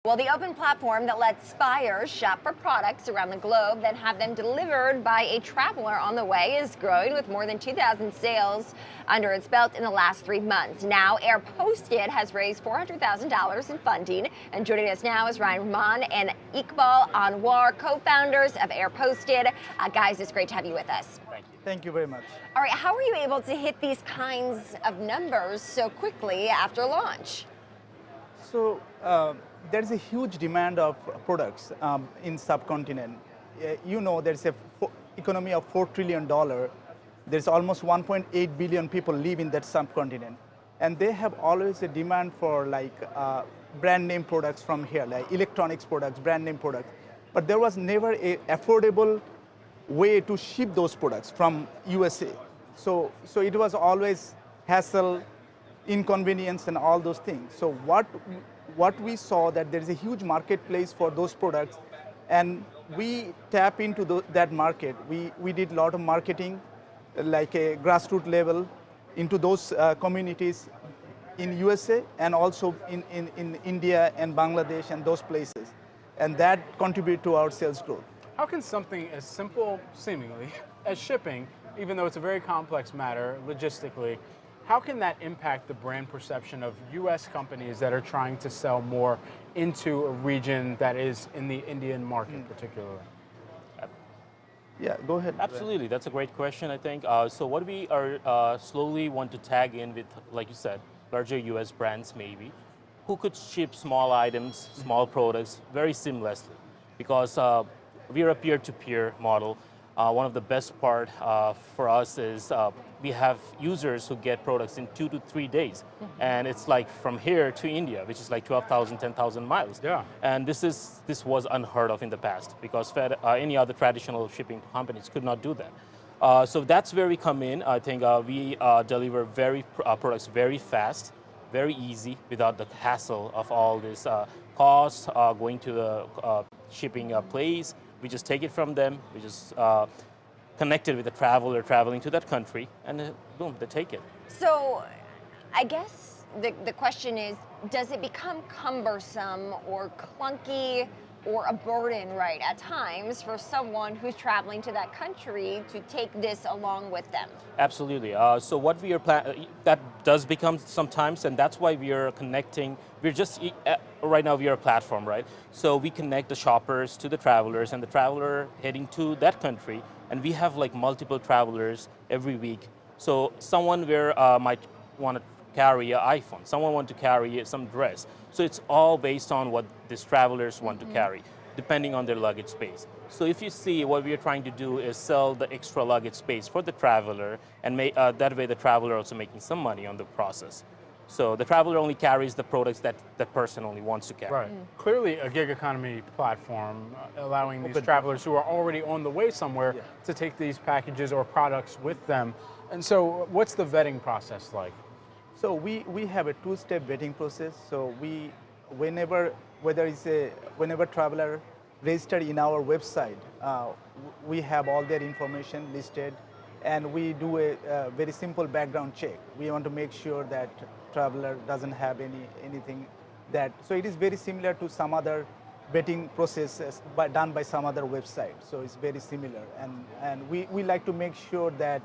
Well, the open platform that lets buyers shop for products around the globe, then have them delivered by a traveler on the way, is growing with more than 2,000 sales under its belt in the last 3 months. Now, Airposted has raised $400,000 in funding. And joining us now is Ryan Rahman and Iqbal Anwar, co-founders of Airposted. Guys, it's great to have you with us. Thank you. Thank you very much. All right, how were you able to hit these kinds of numbers so quickly after launch? So there's a huge demand of products in subcontinent. You know, there's a economy of $4 trillion. There's almost 1.8 billion people live in that subcontinent. And they have always a demand for like brand name products from here, like electronics products, brand name products. But there was never a affordable way to ship those products from USA. So it was always hassle, inconvenience, and all those things. So what we saw that there is a huge marketplace for those products, and we tap into that market. We did a lot of marketing, like a grassroots level, into those communities in USA and also in India and Bangladesh and those places. And that contributed to our sales growth. How can something as simple, seemingly, as shipping, even though it's a very complex matter logistically, how can that impact the brand perception of US companies that are trying to sell more into a region that is in the Indian market particularly? Yeah, go ahead. Absolutely, that's a great question, I think. So what we are slowly want to tag in with, like you said, larger US brands maybe, who could ship small items, small products very seamlessly. Because we're a peer-to-peer model. One of the best part for us is we have users who get products in 2 to 3 days. And it's like from here to India, which is like 12,000, 10,000 miles. Yeah. And this was unheard of in the past because any other traditional shipping companies could not do that. So that's where we come in. I think we deliver products very fast, very easy, without the hassle of all this costs, going to the shipping place. We just take it from them. We just connect it with the traveler traveling to that country, and boom, they take it. So I guess the question is, does it become cumbersome or clunky or a burden, right, at times for someone who's traveling to that country to take this along with them? Absolutely. So what we are that does become sometimes, and that's why we are connecting. We're just right now we are a platform, right? So we connect the shoppers to the travelers, and the traveler heading to that country, and we have like multiple travelers every week. So someone might want to carry an iPhone, someone want to carry some dress. So it's all based on what these travelers want to carry, depending on their luggage space. So if you see, what we are trying to do is sell the extra luggage space for the traveler, and that way the traveler also making some money on the process. So the traveler only carries the products that that person only wants to carry. Right. Clearly a gig economy platform allowing these travelers who are already on the way somewhere to take these packages or products with them. And so what's the vetting process like? So we have a two-step vetting process. So whenever traveler registered in our website, we have all their information listed, and we do a very simple background check. We want to make sure that traveler doesn't have anything that. So it is very similar to some other vetting process done by some other website. So it's very similar, and we like to make sure that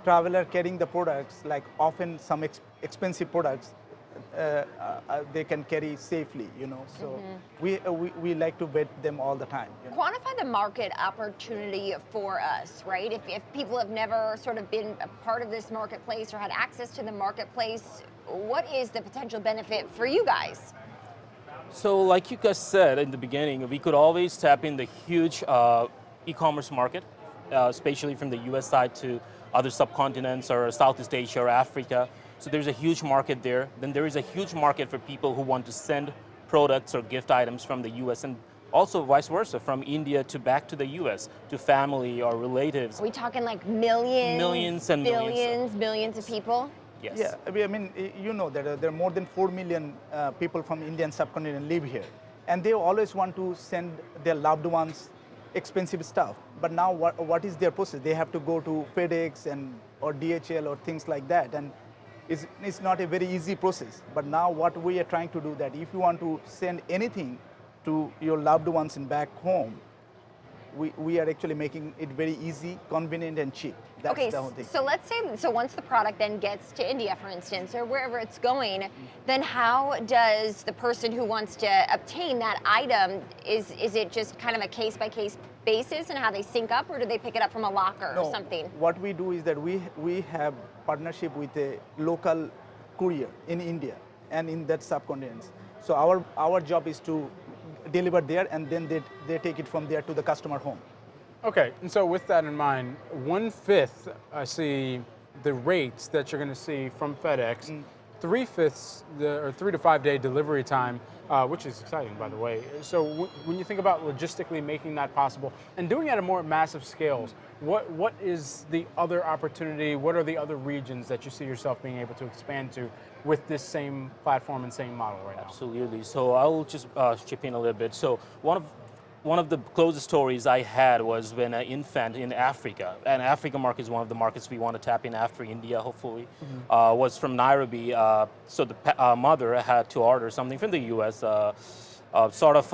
traveler carrying the products, like often some expensive products, they can carry safely, you know. So we like to vet them all the time. You know? Quantify the market opportunity for us, right? If people have never sort of been a part of this marketplace or had access to the marketplace, what is the potential benefit for you guys? So like you guys said in the beginning, we could always tap in the huge e-commerce market, especially from the US side to other subcontinents or Southeast Asia or Africa. So there's a huge market there. Then there is a huge market for people who want to send products or gift items from the US, and also vice versa, from India to back to the US, to family or relatives. Are we talking like millions? Millions and billions, billions of people? Yes. Yeah, I mean, you know that there are more than 4 million people from Indian subcontinent live here, and they always want to send their loved ones expensive stuff. But now what is their process? They have to go to FedEx or DHL or things like that, and it's not a very easy process. But now what we are trying to do that if you want to send anything to your loved ones in back home, we are actually making it very easy, convenient, and cheap. That's Okay, the whole thing. so let's say, so once the product then gets to India, for instance, or wherever it's going, then how does the person who wants to obtain that item, is it just kind of a case-by-case basis and how they sync up, or do they pick it up from a locker or something? What we do is that we have partnership with a local courier in India and in that subcontinent. So our job is to deliver there, and then they take it from there to the customer home. Okay, and so with that in mind, 1/5, I see the rates that you're going to see from FedEx. 3/5, or 3 to 5 day delivery time, which is exciting, by the way. So when you think about logistically making that possible and doing it at a more massive scales, what is the other opportunity? What are the other regions that you see yourself being able to expand to with this same platform and same model right now? Absolutely. So I'll just chip in a little bit. So one of the closest stories I had was when an infant in Africa, and Africa market is one of the markets we want to tap in after India, hopefully, was from Nairobi. So the mother had to order something from the US, sort of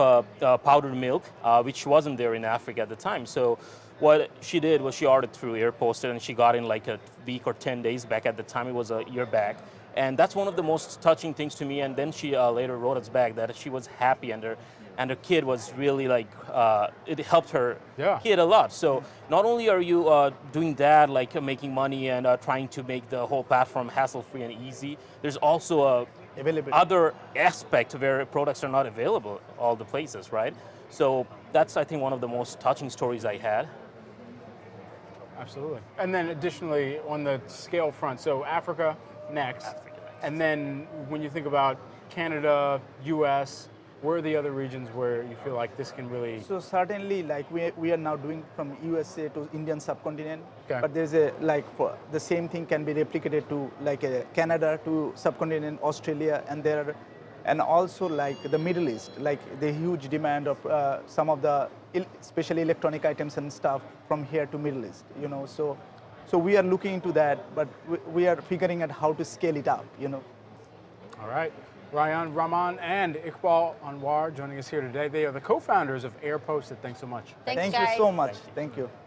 powdered milk, which wasn't there in Africa at the time. So what she did was she ordered through Airposted, and she got in like a week or 10 days back. At the time, it was a year back. And that's one of the most touching things to me. And then she later wrote us back that she was happy, and her kid was really like, it helped her kid a lot. So not only are you doing that, like making money and trying to make the whole platform hassle-free and easy, there's also a other aspect where products are not available all the places, right? So that's, I think, one of the most touching stories I had. Absolutely. And then additionally, on the scale front, so Africa next. And then when you think about Canada, US, where are the other regions where you feel like this can really... So certainly, like we are now doing from USA to Indian subcontinent, Okay. but there's the same thing can be replicated to like Canada to subcontinent, Australia, and also like the Middle East, like the huge demand of some of the especially electronic items and stuff from here to Middle East, you know. So we are looking into that, but we are figuring out how to scale it up, you know. All right. Ryan Rahman and Iqbal Anwar joining us here today. They are the co-founders of Airposted. Thanks so much. Thanks, Thank guys. you so much. Thank you.